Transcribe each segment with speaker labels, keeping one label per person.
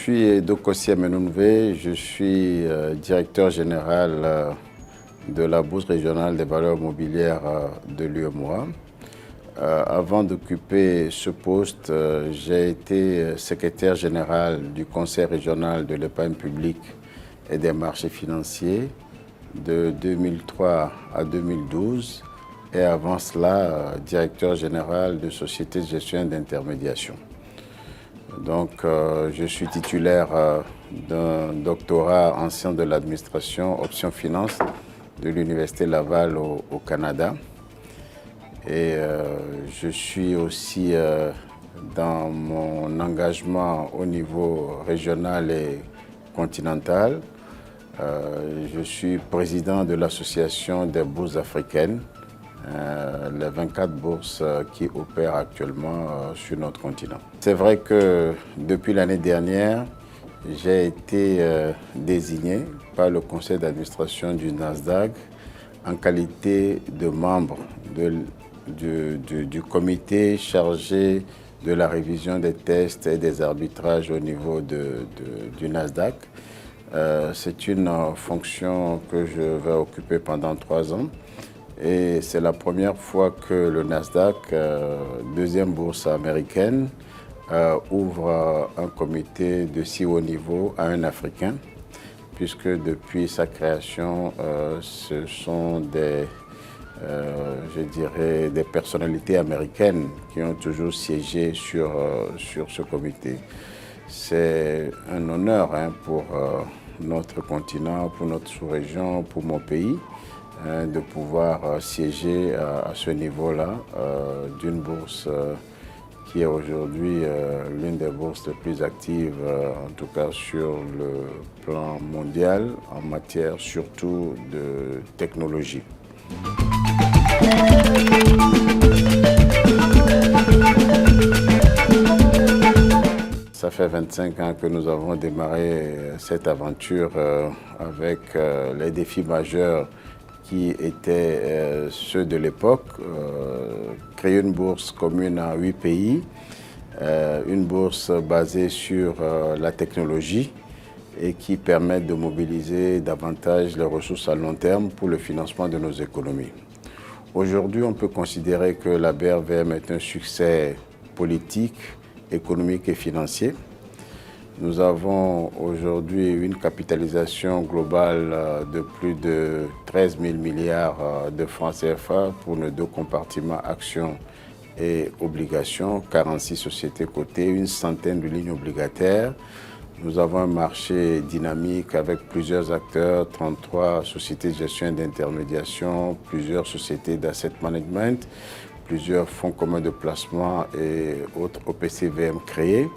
Speaker 1: suis Dokossi Amenunve, je suis directeur général de la Bourse régionale des valeurs mobilières de l'UEMOA. Avant d'occuper ce poste, j'ai été secrétaire général du Conseil régional de l'épargne publique et des marchés financiers de 2003 à 2012 et avant cela, directeur général de sociétés de gestion d'intermédiation. Donc, je suis titulaire d'un doctorat en sciences de l'administration, option finance, de l'Université Laval au Canada. Et je suis aussi dans mon engagement au niveau régional et continental. Je suis président de l'association des bourses africaines, les 24 bourses qui opèrent actuellement sur notre continent. C'est vrai que depuis l'année dernière, j'ai été désigné par le conseil d'administration du Nasdaq en qualité de membre du comité chargé de la révision des tests et des arbitrages au niveau du Nasdaq. C'est une fonction que je vais occuper pendant 3 ans. Et c'est la première fois que le Nasdaq, deuxième bourse américaine, ouvre un comité de si haut niveau à un Africain, puisque depuis sa création, ce sont des personnalités américaines qui ont toujours siégé sur ce comité. C'est un honneur pour notre continent, pour notre sous-région, pour mon pays, de pouvoir siéger à ce niveau-là d'une bourse qui est aujourd'hui l'une des bourses les plus actives, en tout cas sur le plan mondial, en matière surtout de technologie. Ça fait 25 ans que nous avons démarré cette aventure avec les défis majeurs qui étaient ceux de l'époque. Créer une bourse commune à 8 pays, une bourse basée sur la technologie et qui permet de mobiliser davantage les ressources à long terme pour le financement de nos économies. Aujourd'hui, on peut considérer que la BRVM est un succès politique, économique et financier. Nous avons aujourd'hui une capitalisation globale de plus de 13 000 milliards de francs CFA pour nos deux compartiments actions et obligations, 46 sociétés cotées, une centaine de lignes obligataires. Nous avons un marché dynamique avec plusieurs acteurs, 33 sociétés de gestion et d'intermédiation, plusieurs sociétés d'asset management, plusieurs fonds communs de placement et autres OPCVM créés.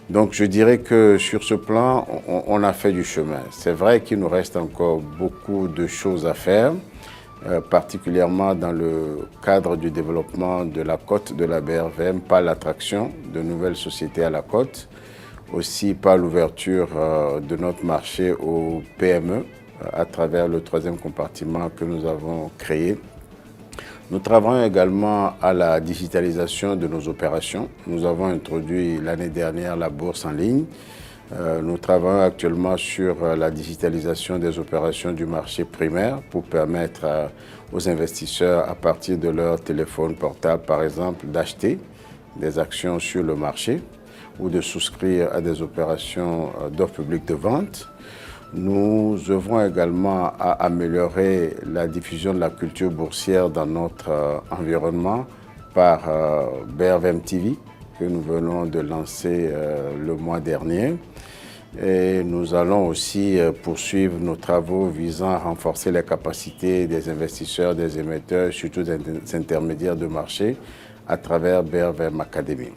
Speaker 1: Donc je dirais que sur ce plan, on a fait du chemin. C'est vrai qu'il nous reste encore beaucoup de choses à faire, particulièrement dans le cadre du développement de la cote de la BRVM par l'attraction de nouvelles sociétés à la cote, aussi par l'ouverture de notre marché aux PME à travers le troisième compartiment que nous avons créé. Nous travaillons également à la digitalisation de nos opérations. Nous avons introduit l'année dernière la bourse en ligne. Nous travaillons actuellement sur la digitalisation des opérations du marché primaire pour permettre aux investisseurs, à partir de leur téléphone portable, par exemple, d'acheter des actions sur le marché ou de souscrire à des opérations d'offres publiques de vente. Nous œuvrons également à améliorer la diffusion de la culture boursière dans notre environnement par BRVM TV, que nous venons de lancer le mois dernier. Et nous allons aussi poursuivre nos travaux visant à renforcer les capacités des investisseurs, des émetteurs, surtout des intermédiaires de marché, à travers BRVM Academy.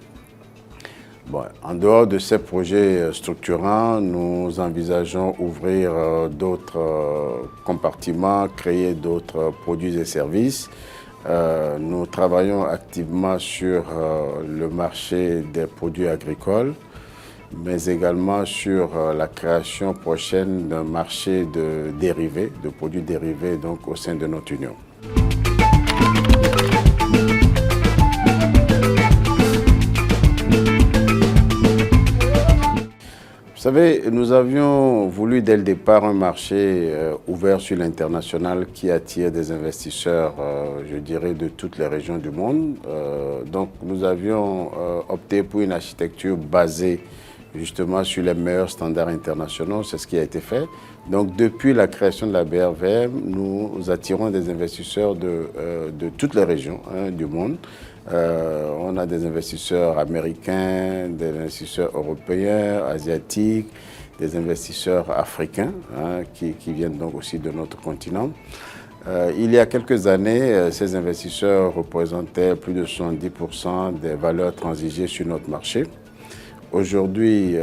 Speaker 1: Bon, en dehors de ces projets structurants, nous envisageons ouvrir d'autres compartiments, créer d'autres produits et services. Nous travaillons activement sur le marché des produits agricoles, mais également sur la création prochaine d'un marché de dérivés, de produits dérivés donc, au sein de notre union. Vous savez, nous avions voulu dès le départ un marché ouvert sur l'international qui attire des investisseurs, je dirais, de toutes les régions du monde. Donc nous avions opté pour une architecture basée justement sur les meilleurs standards internationaux, c'est ce qui a été fait. Donc depuis la création de la BRVM, nous attirons des investisseurs de toutes les régions du monde. On a des investisseurs américains, des investisseurs européens, asiatiques, des investisseurs africains qui viennent donc aussi de notre continent. Il y a quelques années, ces investisseurs représentaient plus de 70% des valeurs transigées sur notre marché. Aujourd'hui,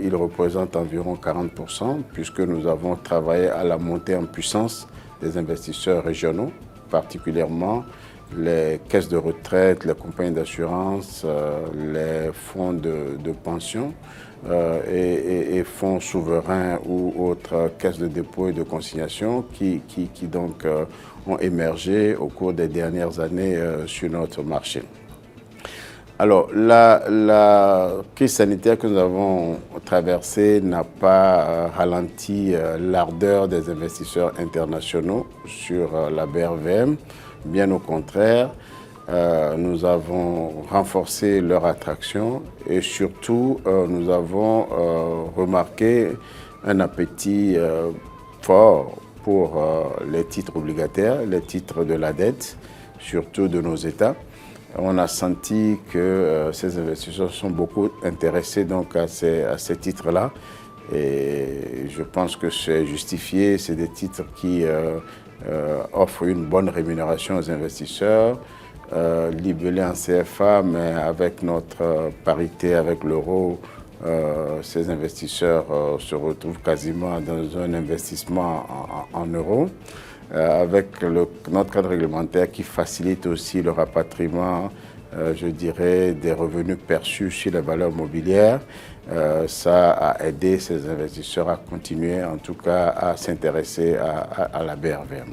Speaker 1: ils représentent environ 40% puisque nous avons travaillé à la montée en puissance des investisseurs régionaux, particulièrement les caisses de retraite, les compagnies d'assurance, les fonds de pension et fonds souverains ou autres caisses de dépôt et de consignation qui donc ont émergé au cours des dernières années sur notre marché. Alors, la crise sanitaire que nous avons traversée n'a pas ralenti l'ardeur des investisseurs internationaux sur la BRVM. Bien au contraire, nous avons renforcé leur attraction et surtout, nous avons remarqué un appétit fort pour les titres obligataires, les titres de la dette, surtout de nos États. On a senti que ces investisseurs sont beaucoup intéressés donc à ces titres-là. Et je pense que c'est justifié. C'est des titres qui offrent une bonne rémunération aux investisseurs, libellés en CFA, mais avec notre parité avec l'euro, ces investisseurs se retrouvent quasiment dans un investissement en euros. Avec notre cadre réglementaire qui facilite aussi le rapatriement, je dirais, des revenus perçus sur les valeurs mobilières. Ça a aidé ces investisseurs à continuer, en tout cas, à s'intéresser à la BRVM.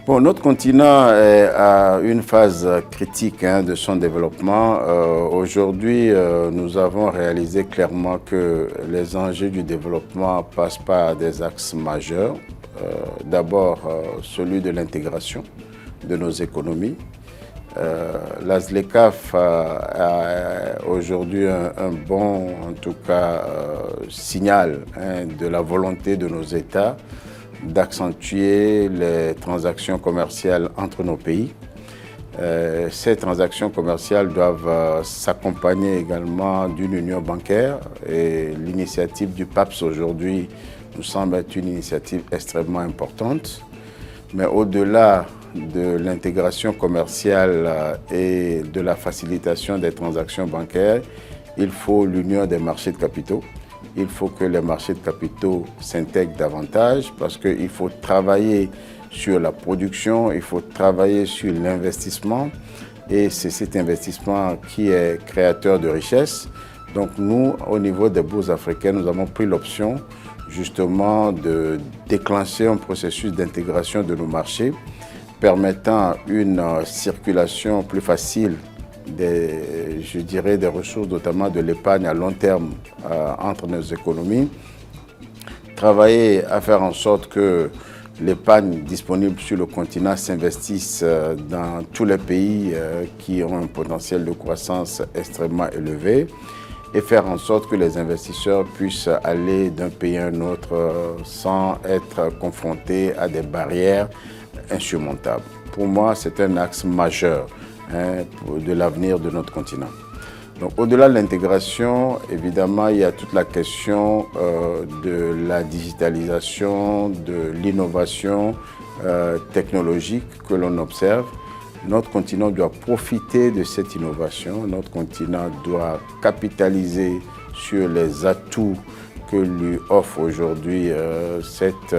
Speaker 1: Bon, notre continent est à une phase critique de son développement. Aujourd'hui, nous avons réalisé clairement que les enjeux du développement passent par des axes majeurs. D'abord, celui de l'intégration de nos économies. La ZLECAf a aujourd'hui un bon, en tout cas, signal de la volonté de nos États d'accentuer les transactions commerciales entre nos pays. Ces transactions commerciales doivent s'accompagner également d'une union bancaire et l'initiative du PAPS aujourd'hui nous semble être une initiative extrêmement importante. Mais au-delà de l'intégration commerciale et de la facilitation des transactions bancaires, il faut l'union des marchés de capitaux. Il faut que les marchés de capitaux s'intègrent davantage parce qu'il faut travailler sur la production, il faut travailler sur l'investissement et c'est cet investissement qui est créateur de richesse. Donc nous, au niveau des bourses africaines, nous avons pris l'option justement de déclencher un processus d'intégration de nos marchés permettant une circulation plus facile des ressources, notamment de l'épargne à long terme entre nos économies. Travailler à faire en sorte que l'épargne disponible sur le continent s'investisse dans tous les pays qui ont un potentiel de croissance extrêmement élevé et faire en sorte que les investisseurs puissent aller d'un pays à un autre sans être confrontés à des barrières insurmontables. Pour moi, c'est un axe majeur de l'avenir de notre continent. Donc, au-delà de l'intégration, évidemment, il y a toute la question de la digitalisation, de l'innovation technologique que l'on observe. Notre continent doit profiter de cette innovation. Notre continent doit capitaliser sur les atouts que lui offre aujourd'hui cette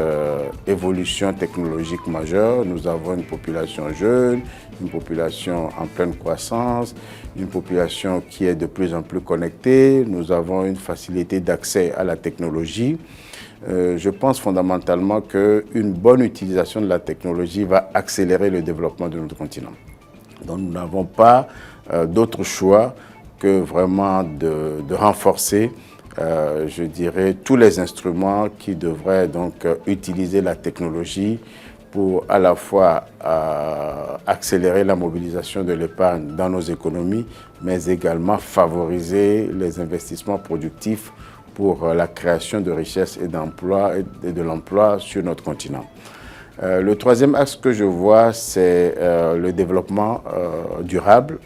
Speaker 1: évolution technologique majeure. Nous avons une population jeune, une population en pleine croissance, une population qui est de plus en plus connectée. Nous avons une facilité d'accès à la technologie. Je pense fondamentalement qu'une bonne utilisation de la technologie va accélérer le développement de notre continent. Donc nous n'avons pas d'autre choix que vraiment de renforcer, je dirais, tous les instruments qui devraient donc utiliser la technologie pour à la fois accélérer la mobilisation de l'épargne dans nos économies, mais également favoriser les investissements productifs pour la création de richesses et d'emplois et de l'emploi sur notre continent. Le troisième axe que je vois, c'est le développement durable,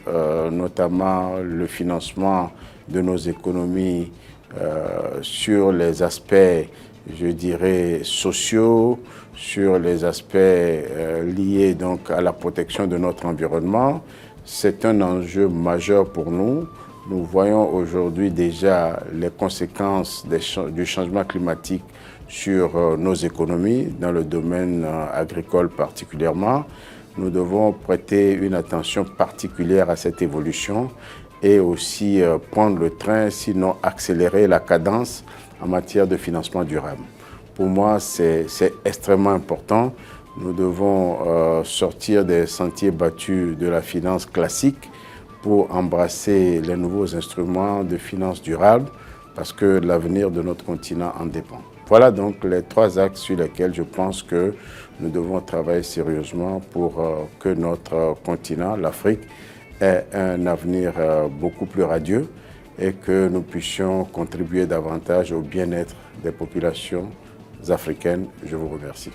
Speaker 1: notamment le financement de nos économies sur les aspects, je dirais, sociaux, sur les aspects liés donc à la protection de notre environnement. C'est un enjeu majeur pour nous. Nous voyons aujourd'hui déjà les conséquences du changement climatique sur nos économies, dans le domaine agricole particulièrement. Nous devons prêter une attention particulière à cette évolution et aussi prendre le train, sinon accélérer la cadence en matière de financement durable. Pour moi, c'est extrêmement important. Nous devons sortir des sentiers battus de la finance classique pour embrasser les nouveaux instruments de finance durable parce que l'avenir de notre continent en dépend. Voilà donc les trois axes sur lesquels je pense que nous devons travailler sérieusement pour que notre continent, l'Afrique, ait un avenir beaucoup plus radieux et que nous puissions contribuer davantage au bien-être des populations africaines. Je vous remercie.